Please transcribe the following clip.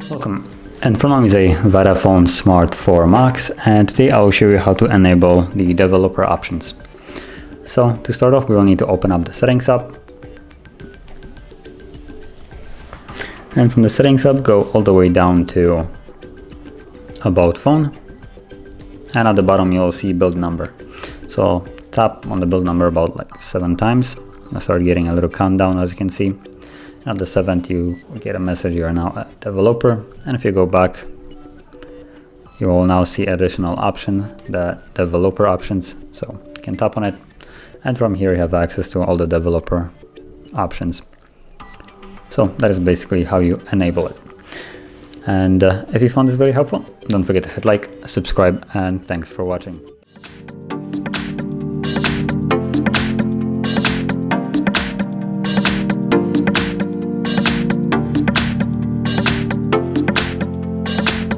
Welcome, and from now is a Vodafone Smart 4 Max, and today I will show you how to enable the developer options. So to start off, we will need to open up the settings app, and from the settings app go all the way down to About Phone, and at the bottom you'll see build number. So tap on the build number about like 7 times. I'll start getting a little countdown, as you can see. At the 7th you get a message, you are now a developer, and if you go back you will now see additional option, the developer options. So you can tap on it, and from here you have access to all the developer options. So that is basically how you enable it. And if you found this very helpful, don't forget to hit like, subscribe, and thanks for watching.